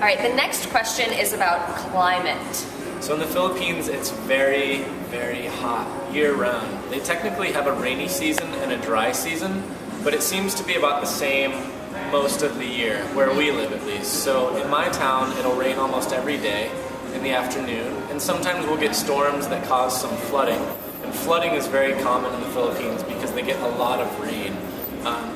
right, the next question is about climate. So in the Philippines, it's very, very hot year-round. They technically have a rainy season and a dry season, but it seems to be about the same most of the year, where we live at least. So in my town, it'll rain almost every day in the afternoon, and sometimes we'll get storms that cause some flooding. And flooding is very common in the Philippines because they get a lot of rain.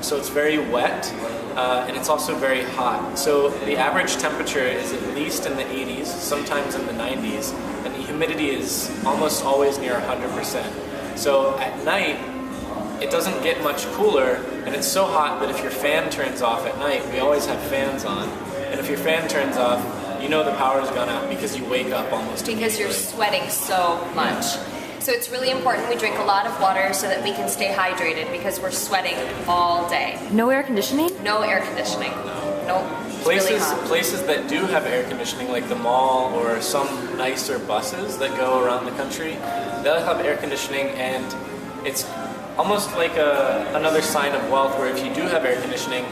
So it's very wet, and it's also very hot. So the average temperature is at least in the 80s, sometimes in the 90s, and the humidity is almost always near 100%. So at night, it doesn't get much cooler, and it's so hot that if your fan turns off at night, we always have fans on, and if your fan turns off, you know the power's gone out because you wake up almost because you're sweating so much. So it's really important we drink a lot of water so that we can stay hydrated because we're sweating all day. No air conditioning? No air conditioning. Nope. Places that do have air conditioning, like the mall or some nicer buses that go around the country, they'll have air conditioning, and it's almost like another sign of wealth where if you do have air conditioning,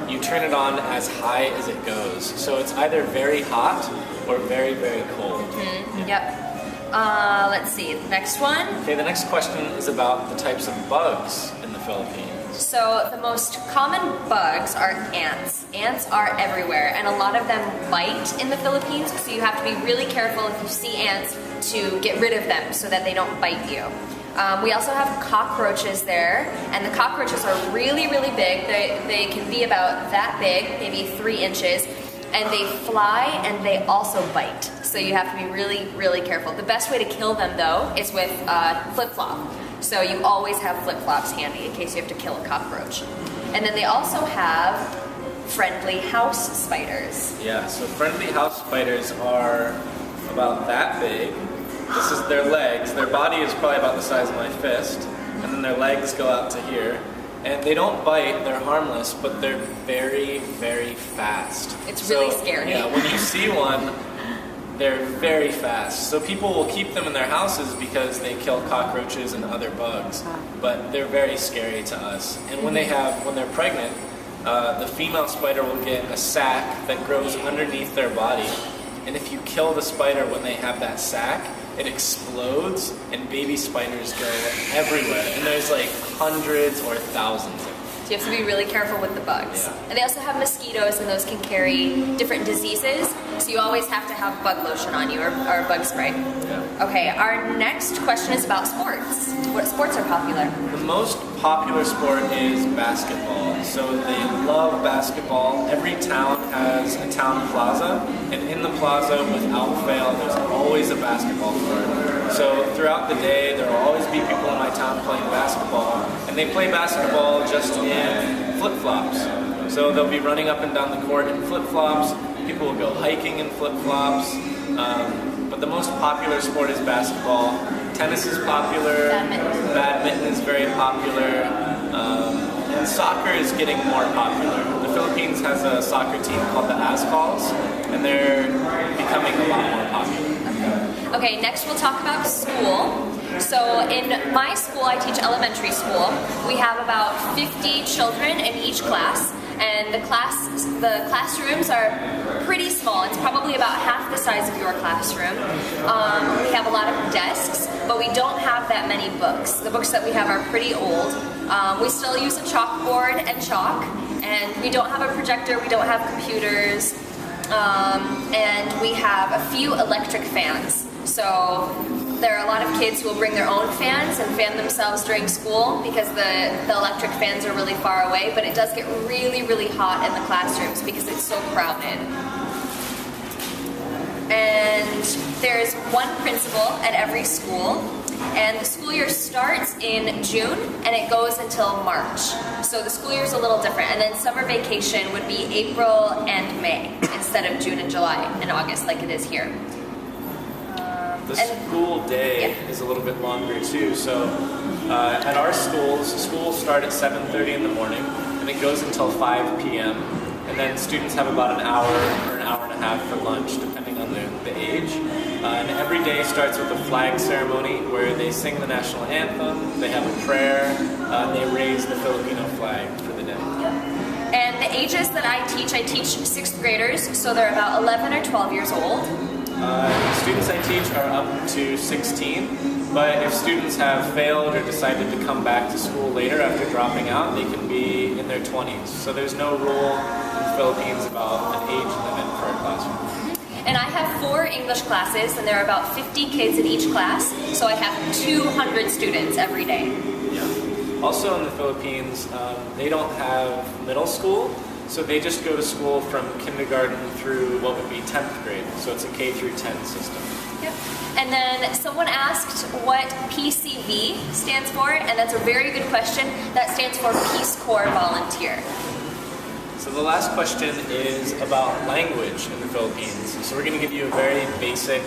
you turn it on as high as it goes. So it's either very hot or very, very cold. Mm-hmm. Yep. Let's see, next one. Okay, the next question is about the types of bugs in the Philippines. So the most common bugs are ants. Ants are everywhere, and a lot of them bite in the Philippines, so you have to be really careful if you see ants to get rid of them so that they don't bite you. We also have cockroaches there, and the cockroaches are really, really big. They can be about that big, maybe 3 inches, and they fly and they also bite. So you have to be really, really careful. The best way to kill them, though, is with flip-flop. So you always have flip-flops handy in case you have to kill a cockroach. And then they also have friendly house spiders. Yeah, so friendly house spiders are about that big. This is their legs. Their body is probably about the size of my fist, and then their legs go out to here. And they don't bite, they're harmless, but they're very, very fast. It's really scary. Yeah, when you see one, they're very fast. So people will keep them in their houses because they kill cockroaches and other bugs, but they're very scary to us. And when they're pregnant, the female spider will get a sac that grows underneath their body. And if you kill the spider when they have that sac, it explodes and baby spiders go everywhere. And there's like hundreds or thousands of them. So you have to be really careful with the bugs. Yeah. And they also have mosquitoes, and those can carry different diseases. So you always have to have bug lotion on you or bug spray. Yeah. Okay, our next question is about sports. What sports are popular? The most popular sport is basketball. So they love basketball. Every town has a town plaza, and in the plaza, without fail, there's always a basketball court. So throughout the day, there will always be people in my town playing basketball, and they play basketball just in flip-flops. So they'll be running up and down the court in flip-flops. People will go hiking in flip-flops. But the most popular sport is basketball. Tennis is popular. Badminton is very popular. And soccer is getting more popular. The Philippines has a soccer team called the Azkals, and they're becoming a lot more popular. Okay, next we'll talk about school. So in my school, I teach elementary school. We have about 50 children in each class, and the classrooms are pretty small. It's probably about half the size of your classroom. We have a lot of desks, but we don't have that many books. The books that we have are pretty old. We still use a chalkboard and chalk, and we don't have a projector, we don't have computers, and we have a few electric fans. So there are a lot of kids who will bring their own fans and fan themselves during school because the electric fans are really far away, but it does get really, really hot in the classrooms because it's so crowded. And there's one principal at every school, and the school year starts in June and it goes until March. So the school year is a little different, and then summer vacation would be April and May instead of June and July and August like it is here. The school day is a little bit longer too. So at our schools start at 7:30 in the morning, and it goes until 5 p.m. And then students have about an hour or an hour and a half for lunch, depending on the age. And every day starts with a flag ceremony where they sing the national anthem, they have a prayer, and they raise the Filipino flag for the day. And the ages that I teach 6th graders, so they're about 11 or 12 years old. The students I teach are up to 16, but if students have failed or decided to come back to school later after dropping out, they can be in their 20s. So there's no rule in the Philippines about an age limit for a classroom. And I have 4 English classes, and there are about 50 kids in each class, so I have 200 students every day. Yeah. Also in the Philippines, they don't have middle school, so they just go to school from kindergarten through what would be 10th grade. So it's a K through 10 system. Yep. And then someone asked what PCV stands for, and that's a very good question. That stands for Peace Corps Volunteer. So the last question is about language in the Philippines. So we're going to give you a very basic,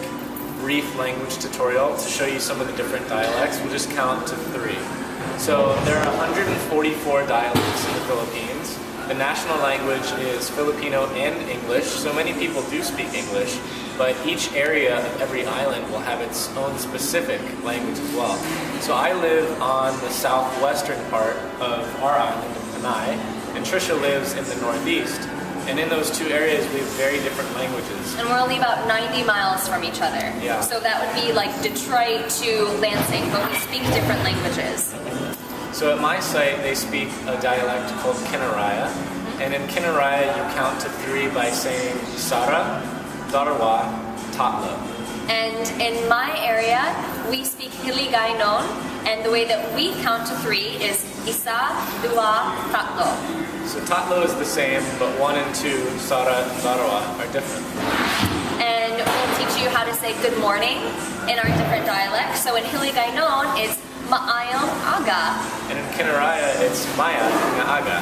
brief language tutorial to show you some of the different dialects. We'll just count to 3. So there are 144 dialects in the Philippines. The national language is Filipino and English, so many people do speak English, but each area of every island will have its own specific language as well. So I live on the southwestern part of our island, of Panay, and Trisha lives in the northeast. And in those 2 areas, we have very different languages. And we're only about 90 miles from each other. Yeah. So that would be like Detroit to Lansing, but we speak different languages. So at my site, they speak a dialect called Kinaraya. And in Kinaraya, you count to 3 by saying Sara, Darwa, Tatlo. And in my area, we speak Hiligaynon, and the way that we count to 3 is Isa, Dua, Tatlo. So Tatlo is the same, but 1 and 2, Sara and Darwa, are different. And we'll teach you how to say good morning in our different dialects. So in Hiligaynon, it's Maayong Aga. And in Kinaraya, it's Maya nga Aga.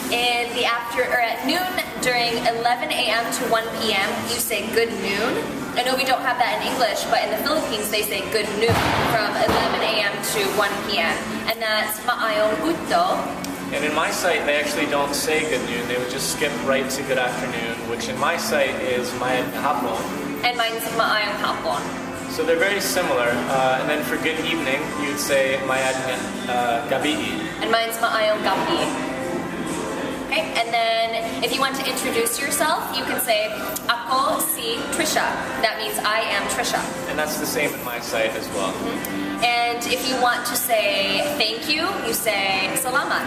At noon, during 11 a.m. to 1 p.m., you say good noon. I know we don't have that in English, but in the Philippines they say good noon from 11 a.m. to 1 p.m. And that's Maayong Utto. And in my site, they actually don't say good noon. They would just skip right to good afternoon, which in my site is Mayad Hapon. And mine's Maayong Hapon. So they're very similar. And then for good evening, you'd say Mayad Gabi. And mine's Maayong Gabi. Okay, and then if you want to introduce yourself, you can say Ako si Trisha. That means I am Trisha. And that's the same in my site as well. And if you want to say thank you, you say Salamat.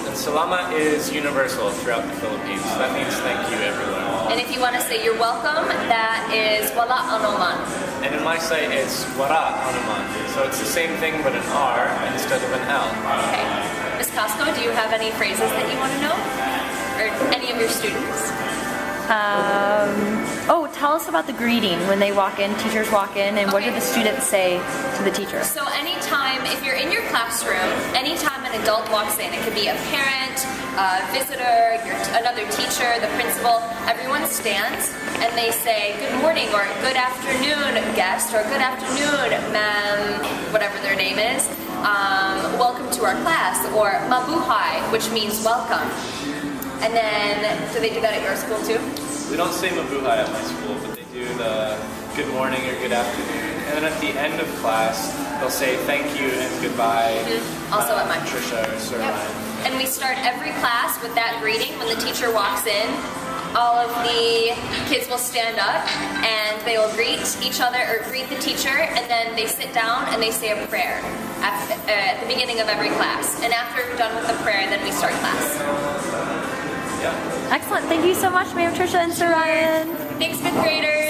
And Salamat is universal throughout the Philippines. That means thank you everywhere. And if you want to say you're welcome, that is Wala Anuman. And in my site, it's Wara Anuman. So it's the same thing, but an R instead of an L. Okay. Ms. Costco, do you have any phrases that you want to know? Or any of your students? Tell us about the greeting when they walk in, teachers walk in, and what do the students say to the teacher? So anytime, if you're in your classroom, anytime an adult walks in, it could be a parent, a visitor, another teacher, the principal, everyone stands and they say good morning or good afternoon, guest, or good afternoon, ma'am, whatever their name is. Welcome to our class, or mabuhay, which means welcome. And then, do they do that at your school too? We don't say mabuhay at my school, but they do the good morning or good afternoon. And then at the end of class, they'll say thank you and goodbye. Also at my Trisha or Sir Ryan. And we start every class with that greeting. When the teacher walks in, all of the kids will stand up and they will greet each other or greet the teacher, and then they sit down and they say a prayer at the beginning of every class. And after we're done with the prayer, then we start class. Yeah. Excellent. Thank you so much, Ma'am Trisha and Sir Ryan. Thanks, 5th graders.